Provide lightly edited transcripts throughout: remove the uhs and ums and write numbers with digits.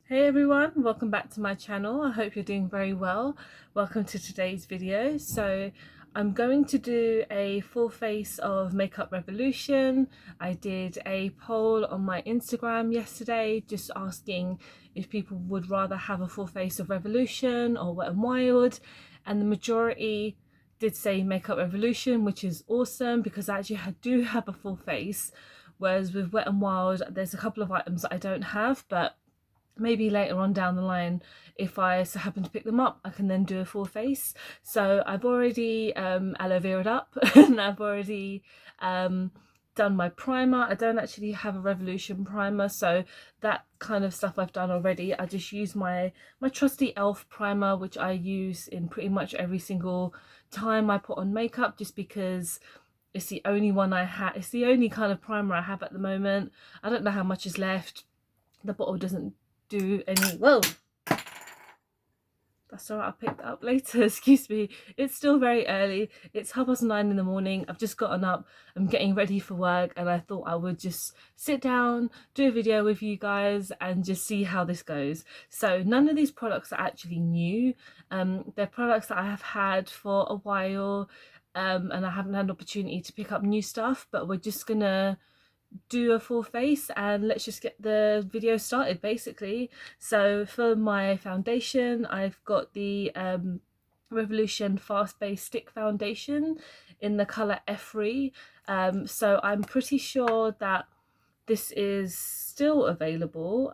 Hey everyone, welcome back to my channel. I hope you're doing very well. Welcome to today's video. So I'm going to do a full face of Makeup Revolution. I did a poll on my Instagram yesterday just asking if people would rather have a full face of Revolution or Wet n Wild, and the majority did say Makeup Revolution, which is awesome because I actually do have a full face, whereas with Wet n Wild there's a couple of items that I don't have, but maybe later on down the line, if I so happen to pick them up, I can then do a full face. So I've already aloe vera'd up and I've already done my primer. I don't actually have a Revolution primer, so that kind of stuff I've done already. I just use my trusty elf primer, which I use in pretty much every single time I put on makeup, just because it's the only one I have. It's the only kind of primer I have at the moment. I don't know how much is left. The bottle doesn't do any, whoa, that's all right, I'll pick that up later. Excuse me, it's still very early. It's 9:30 in the morning. I've just gotten up, I'm getting ready for work, and I thought I would just sit down, do a video with you guys and just see how this goes. So none of these products are actually new. They're products that I have had for a while, and I haven't had an opportunity to pick up new stuff, but we're just gonna do a full face and let's just get the video started basically. So for my foundation, I've got the Revolution Fast Base Stick Foundation in the colour F3. So I'm pretty sure that this is still available.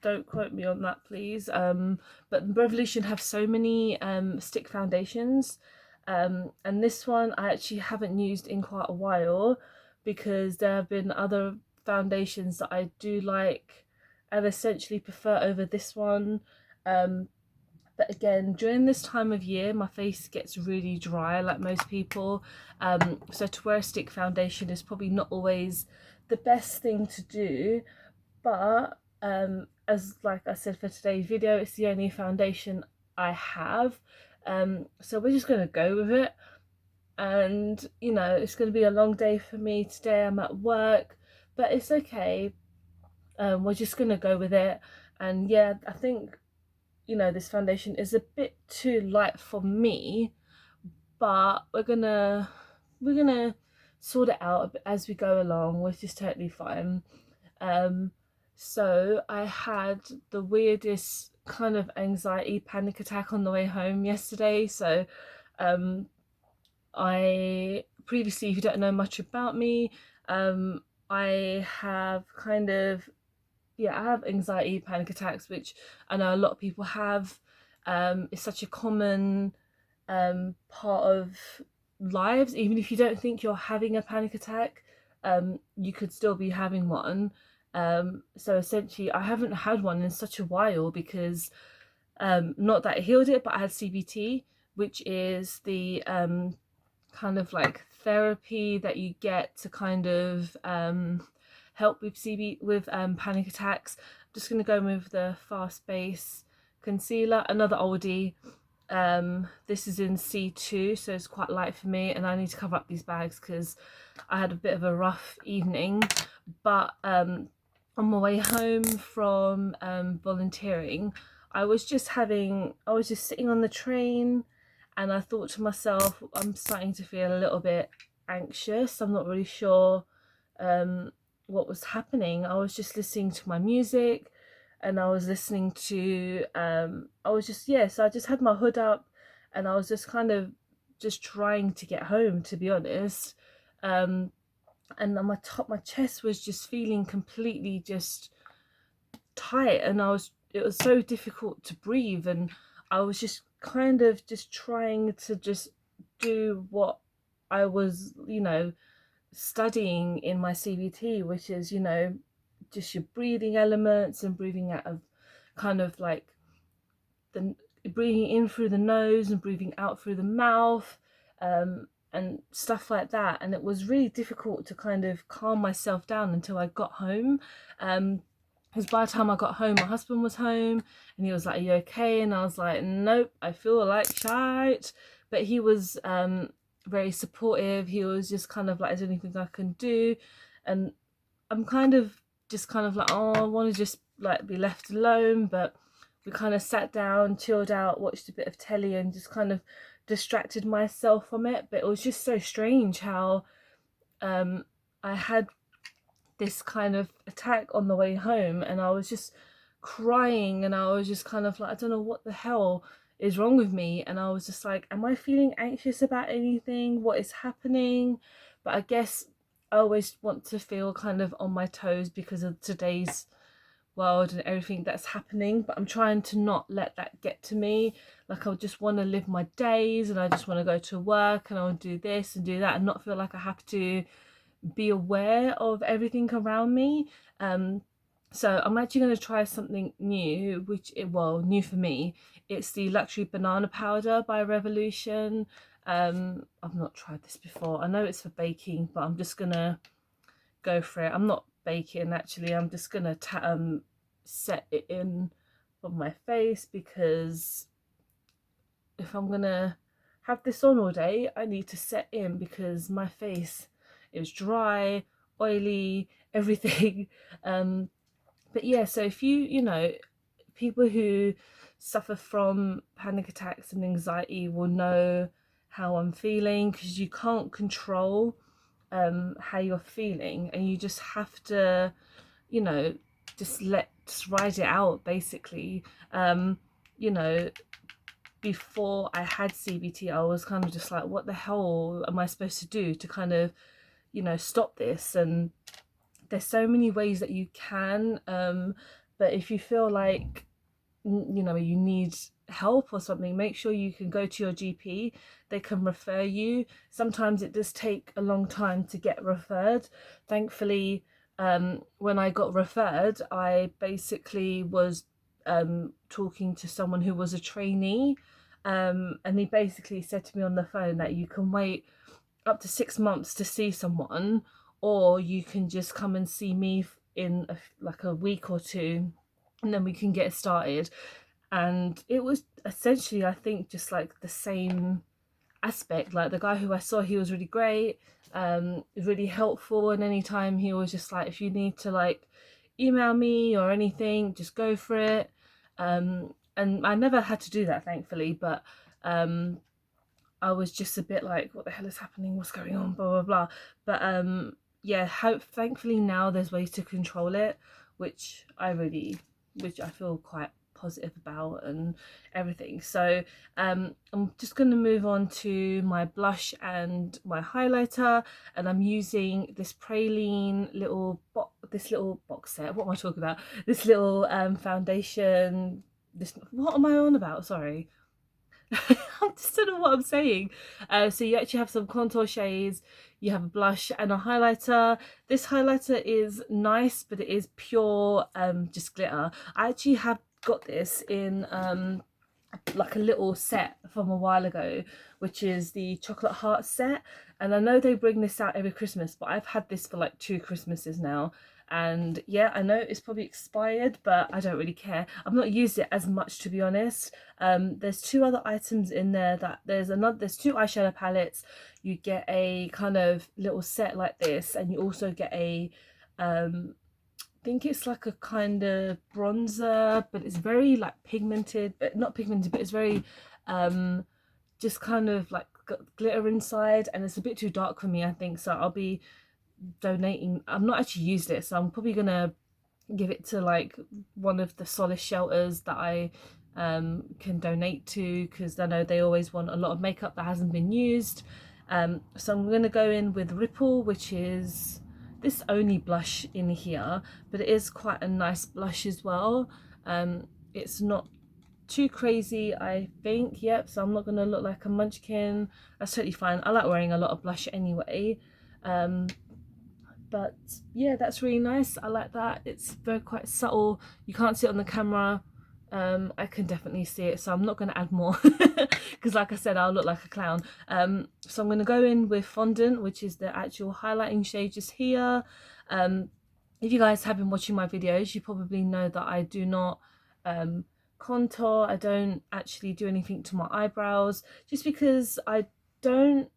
Don't quote me on that, please. But Revolution have so many stick foundations, and this one I actually haven't used in quite a while, because there have been other foundations that I do like and essentially prefer over this one. But again, during this time of year, my face gets really dry like most people. So to wear a stick foundation is probably not always the best thing to do. But as like I said for today's video, it's the only foundation I have. So we're just going to go with it. And you know, it's going to be a long day for me today. I'm at work, but it's okay. We're just going to go with it. And yeah, I think, you know, this foundation is a bit too light for me, but we're gonna sort it out as we go along, which is totally fine. So I had the weirdest kind of anxiety panic attack on the way home yesterday. So I previously, if you don't know much about me, I have kind of, yeah, I have anxiety panic attacks, which I know a lot of people have. It's such a common part of lives. Even if you don't think you're having a panic attack, you could still be having one. So essentially I haven't had one in such a while because not that it healed it, but I had CBT, which is the kind of like therapy that you get to kind of help with panic attacks. I'm just going to go with the Fast Base concealer, another oldie. This is in C2, so it's quite light for me, and I need to cover up these bags because I had a bit of a rough evening. But on my way home from volunteering, I was just sitting on the train, and I thought to myself, I'm starting to feel a little bit anxious. I'm not really sure what was happening. I was just listening to my music, and I was listening to so I just had my hood up, and I was just kind of just trying to get home, to be honest. And on my chest was just feeling completely just tight, and it was so difficult to breathe, and I was just kind of just trying to just do what I was, you know, studying in my CBT, which is, you know, just your breathing elements and breathing out of kind of like the breathing in through the nose and breathing out through the mouth, and stuff like that. And it was really difficult to kind of calm myself down until I got home. Because by the time I got home, my husband was home, and he was like, "Are you okay?" And I was like, "Nope, I feel like shite." But he was very supportive. He was just kind of like, "Is there anything I can do?" And I'm kind of just kind of like, "Oh, I want to just like be left alone, but we kind of sat down, chilled out, watched a bit of telly, and just kind of distracted myself from it. But it was just so strange how I had this kind of attack on the way home, and I was just crying, and I was just kind of like, I don't know what the hell is wrong with me. And I was just like, am I feeling anxious about anything? What is happening? But I guess I always want to feel kind of on my toes because of today's world and everything that's happening, but I'm trying to not let that get to me. Like, I just want to live my days, and I just want to go to work, and I want to do this and do that, and not feel like I have to be aware of everything around me. So I'm actually going to try something new, new for me. It's the Luxury Banana Powder by Revolution. I've not tried this before. I know it's for baking, but I'm just gonna go for it. I'm not baking actually. I'm just gonna set it in on my face, because if I'm gonna have this on all day, I need to set in, because my face is dry, oily, everything. But yeah, so if you know, people who suffer from panic attacks and anxiety will know how I'm feeling, because you can't control how you're feeling, and you just have to, you know, just ride it out basically. You know, before I had CBT, I was kind of just like, what the hell am I supposed to do to kind of, you know, stop this? And there's so many ways that you can, but if you feel like, you know, you need help or something, make sure you can go to your GP. They can refer you. Sometimes it does take a long time to get referred. Thankfully, when I got referred, I basically was talking to someone who was a trainee, and he basically said to me on the phone that you can wait up to 6 months to see someone, or you can just come and see me in like a week or two, and then we can get started. And it was essentially, I think, just like the same aspect. Like, the guy who I saw, he was really great, really helpful, and anytime he was just like, if you need to like email me or anything, just go for it. And I never had to do that, thankfully, but I was just a bit like, what the hell is happening, what's going on, blah blah blah. But yeah, thankfully now there's ways to control it, which I feel quite positive about and everything. So I'm just going to move on to my blush and my highlighter, and I'm using this Praline this little box set. What am I talking about? This little foundation. What am I on about? Sorry. I just don't know what I'm saying. So you actually have some contour shades, you have a blush and a highlighter. This highlighter is nice, but it is pure just glitter. I actually have got this in like a little set from a while ago, which is the chocolate heart set, and I know they bring this out every Christmas, but I've had this for like 2 Christmases now. And yeah, I know it's probably expired, but I don't really care. I've not used it as much, to be honest. There's two other items in there. That there's two eyeshadow palettes. You get a kind of little set like this, and you also get a I think it's like a kind of bronzer, but it's very like pigmented, but not pigmented, but it's very just kind of like got glitter inside, and it's a bit too dark for me, I think. So I'll be donating. I've not actually used it, so I'm probably gonna give it to like one of the solace shelters that I can donate to, because I know they always want a lot of makeup that hasn't been used. So I'm gonna go in with Ripple, which is this only blush in here, but it is quite a nice blush as well. It's not too crazy, I think. Yep, so I'm not gonna look like a munchkin. That's totally fine. I like wearing a lot of blush anyway. But yeah, that's really nice. I like that. It's very quite subtle. You can't see it on the camera. I can definitely see it, so I'm not going to add more because like I said, I'll look like a clown. So I'm going to go in with fondant, which is the actual highlighting shade just here. If you guys have been watching my videos, you probably know that I do not contour. I don't actually do anything to my eyebrows, just because I don't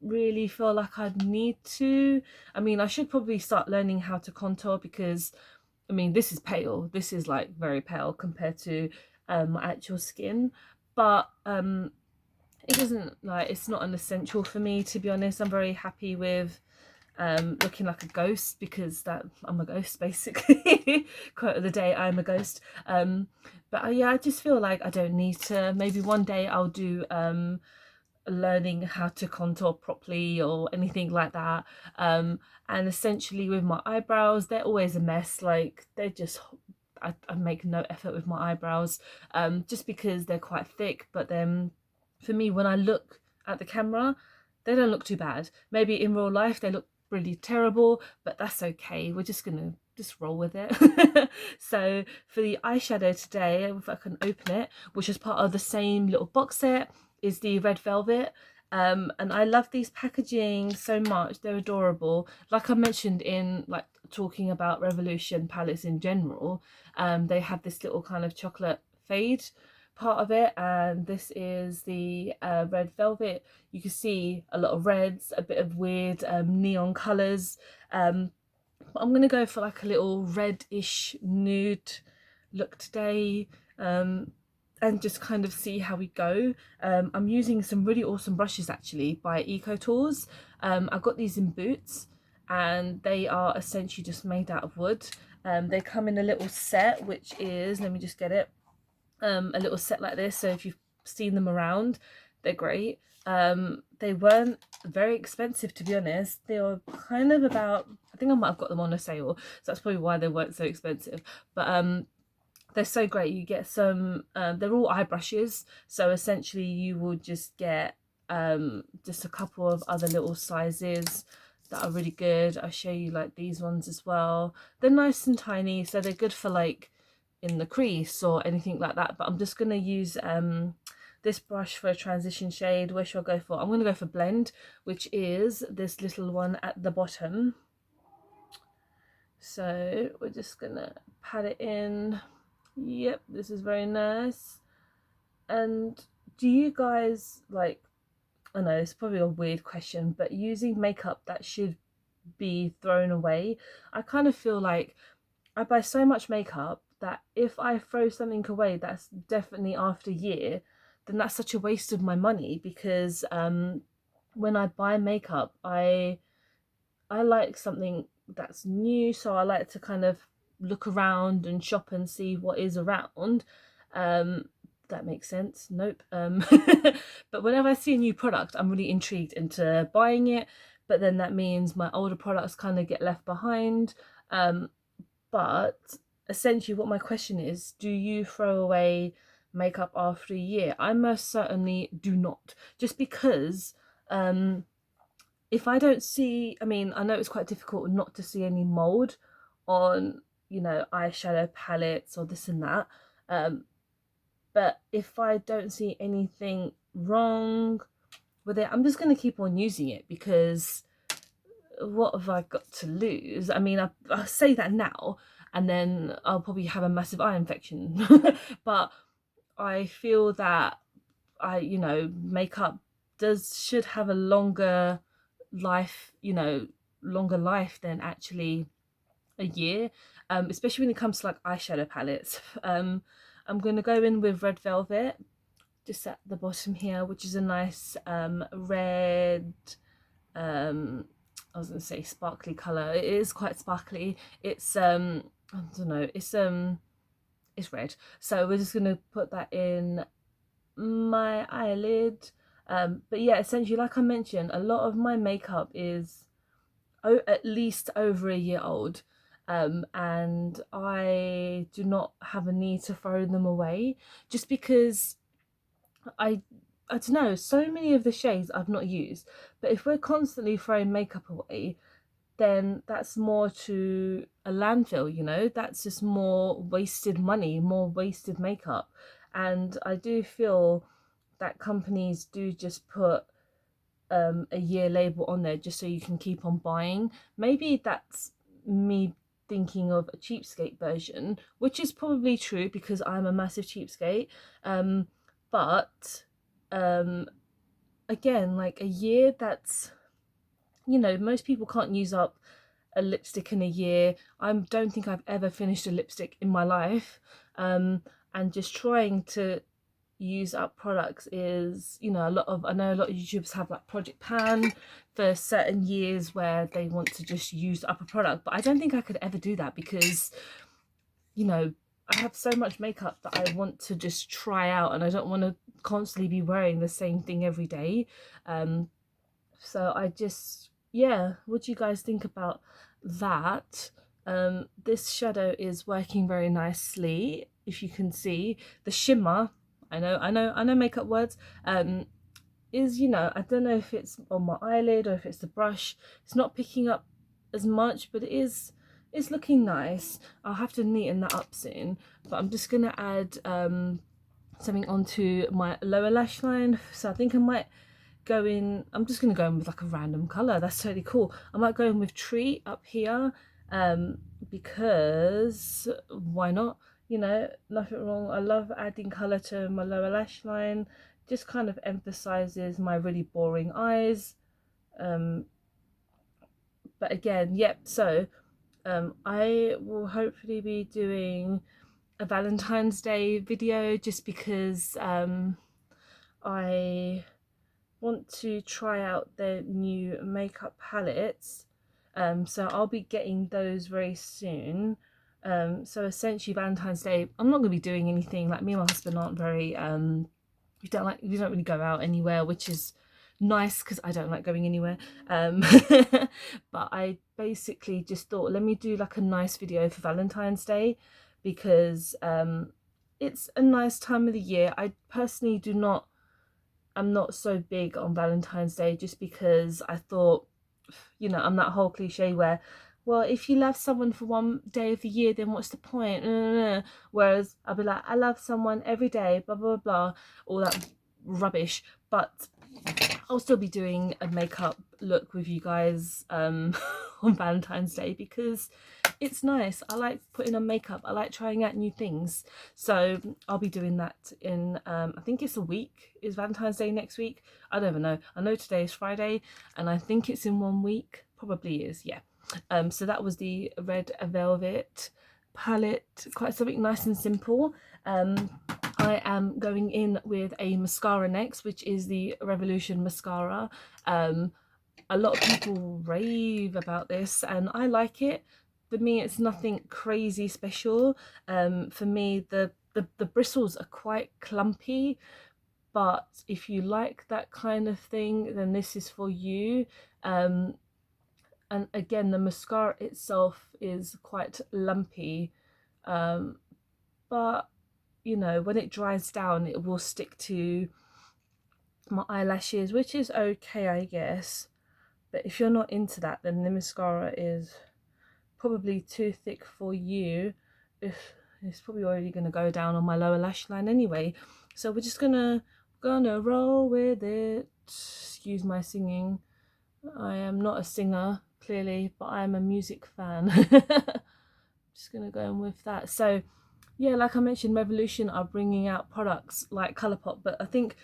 really feel like I'd need to. I mean, I should probably start learning how to contour, because I mean, this is pale. This is like very pale compared to my actual skin. But it doesn't, like, it's not an essential for me, to be honest. I'm very happy with looking like a ghost, because that I'm a ghost basically. Quote of the day, I'm a ghost. But yeah, I just feel like I don't need to. Maybe one day I'll do learning how to contour properly or anything like that. And essentially with my eyebrows, they're always a mess. Like, they're just, I make no effort with my eyebrows, just because they're quite thick. But then for me, when I look at the camera, they don't look too bad. Maybe in real life they look really terrible, but that's okay. We're just gonna just roll with it. So for the eyeshadow today, if I can open it, which is part of the same little box set, is the red velvet. And I love these packaging so much. They're adorable. Like I mentioned in, like, talking about Revolution palettes in general, they have this little kind of chocolate fade part of it, and this is the red velvet. You can see a lot of reds, a bit of weird neon colors. But I'm gonna go for like a little reddish nude look today, and just kind of see how we go. I'm using some really awesome brushes actually by Eco Tools. I got these in Boots, and they are essentially just made out of wood. They come in a little set, which is, let me just get it, a little set like this. So if you've seen them around, they're great. They weren't very expensive, to be honest. They were kind of about, I think I might have got them on a sale, so that's probably why they weren't so expensive. But they're so great. You get some, they're all eye brushes, so essentially you will just get just a couple of other little sizes that are really good. I'll show you like these ones as well. They're nice and tiny, so they're good for like in the crease or anything like that. But I'm just going to use this brush for a transition shade. Where should I go for? I'm going to go for Blend, which is this little one at the bottom. So we're just going to pat it in. Yep, this is very nice. And do you guys, like, I know it's probably a weird question, but using makeup that should be thrown away, I kind of feel like I buy so much makeup that if I throw something away that's definitely after a year, then that's such a waste of my money. Because when I buy makeup, I like something that's new, so I like to kind of look around and shop and see what is around. That makes sense. Nope. But whenever I see a new product, I'm really intrigued into buying it. But then that means my older products kind of get left behind. But essentially, what my question is, do you throw away makeup after a year? I most certainly do not. Just because if I don't see, I mean, I know it's quite difficult not to see any mold on, you know, eyeshadow palettes or this and that. But if I don't see anything wrong with it, I'm just going to keep on using it, because what have I got to lose? I mean, I say that now, and then I'll probably have a massive eye infection. But I feel that you know, makeup should have a longer life, you know, longer life than actually a year, especially when it comes to like eyeshadow palettes. I'm going to go in with Red Velvet, just at the bottom here, which is a nice red, I was going to say sparkly colour. It is quite sparkly. It's I don't know, it's red. So we're just going to put that in my eyelid. But yeah, essentially, like I mentioned, a lot of my makeup is at least over a year old, and I do not have a need to throw them away, just because I don't know, so many of the shades I've not used. But if we're constantly throwing makeup away, then that's more to a landfill, you know, that's just more wasted money, more wasted makeup. And I do feel that companies do just put a year label on there just so you can keep on buying. Maybe that's me thinking of a cheapskate version, which is probably true because I'm a massive cheapskate. But again, like a year, that's, you know, most people can't use up a lipstick in a year. I don't think I've ever finished a lipstick in my life. And just trying to use up products is, you know, I know a lot of YouTubers have like Project Pan for certain years where they want to just use up a product, but I don't think I could ever do that because, you know, I have so much makeup that I want to just try out, and I don't want to constantly be wearing the same thing every day. So I just, yeah, what do you guys think about that? This shadow is working very nicely. If you can see the shimmer, I know makeup words, is, you know, I don't know if it's on my eyelid or if it's the brush. It's not picking up as much, but it's looking nice. I'll have to neaten that up soon, but I'm just gonna add something onto my lower lash line. So I think I might go in, I'm just gonna go in with like a random color. That's totally cool. I might go in with Tree up here, because why not? You know, nothing wrong. I love adding color to my lower lash line. Just kind of emphasizes my really boring eyes. But again, yep. So I will hopefully be doing a Valentine's Day video, just because I want to try out their new makeup palettes. So I'll be getting those very soon. So essentially Valentine's Day, I'm not going to be doing anything. Like, me and my husband aren't very we don't really go out anywhere, which is nice because I don't like going anywhere. But I basically just thought, let me do like a nice video for Valentine's Day, because it's a nice time of the year. I personally I'm not so big on Valentine's Day, just because I thought, you know, I'm that whole cliche where, well, if you love someone for one day of the year, then what's the point? Whereas I'll be like, I love someone every day, blah, blah, blah, all that rubbish. But I'll still be doing a makeup look with you guys on Valentine's Day, because it's nice. I like putting on makeup. I like trying out new things. So I'll be doing that in, I think it's a week. Is Valentine's Day next week? I don't even know. I know today is Friday, and I think it's in 1 week. Probably is, yeah. So that was the Red Velvet palette. Quite something nice and simple. I am going in with a mascara next, which is the Revolution mascara. A lot of people rave about this, and I like it. For me, it's nothing crazy special. For me, the bristles are quite clumpy, but if you like that kind of thing, then this is for you. And again, the mascara itself is quite lumpy, but you know, when it dries down, it will stick to my eyelashes, which is okay, I guess. But if you're not into that, then the mascara is probably too thick for you. If it's probably already going to go down on my lower lash line anyway. So we're just gonna roll with it. Excuse my singing. I am not a singer, clearly, but I am a music fan. Just gonna go in with that. So yeah, like I mentioned, Revolution are bringing out products like Colourpop, but I think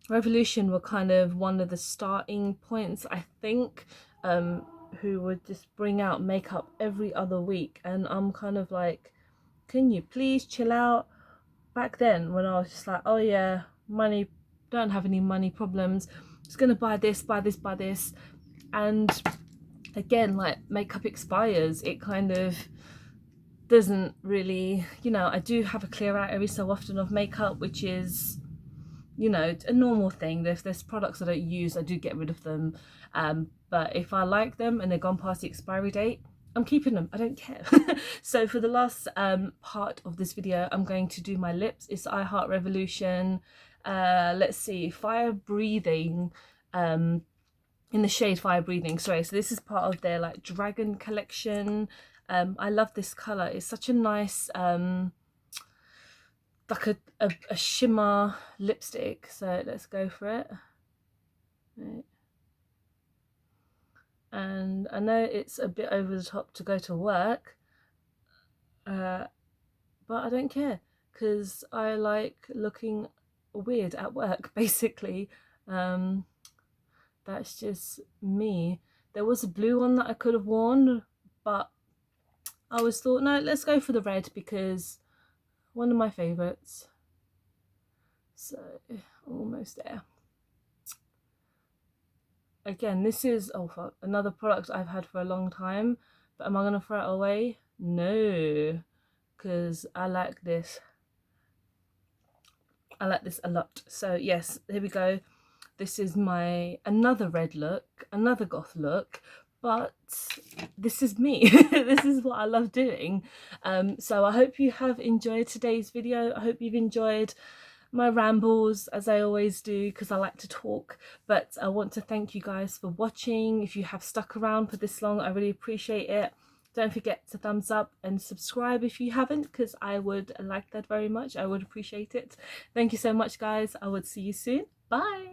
Revolution were kind of one of the starting points, I think, who would just bring out makeup every other week, and I'm kind of like, can you please chill out? Back then, when I was just like, oh yeah, money, don't have any money problems, just gonna buy this, buy this, buy this, and again, like, makeup expires, it kind of doesn't really, you know, I do have a clear out every so often of makeup, which is, you know, a normal thing. If there's products I don't use, I do get rid of them. But if I like them and they're gone past the expiry date, I'm keeping them. I don't care. So for the last part of this video, I'm going to do my lips. It's I Heart Revolution. Let's see, Fire Breathing. In the shade Fire Breathing. Sorry. So this is part of their like Dragon collection. I love this color. It's such a nice like a shimmer lipstick. So let's go for it. Right. And I know it's a bit over the top to go to work, but I don't care, because I like looking weird at work, basically. That's just me. There was a blue one that I could have worn, but I always thought, no, let's go for the red because one of my favourites. So almost there. Again, this is, oh fuck, another product I've had for a long time, but am I going to throw it away? No, because I like this. I like this a lot. So yes, here we go. This is my another red look, another goth look, but this is me. This is what I love doing. So I hope you have enjoyed today's video. I hope you've enjoyed my rambles, as I always do, because I like to talk. But I want to thank you guys for watching. If you have stuck around for this long, I really appreciate it. Don't forget to thumbs up and subscribe if you haven't, because I would like that very much. I would appreciate it. Thank you so much, guys. I would see you soon. Bye.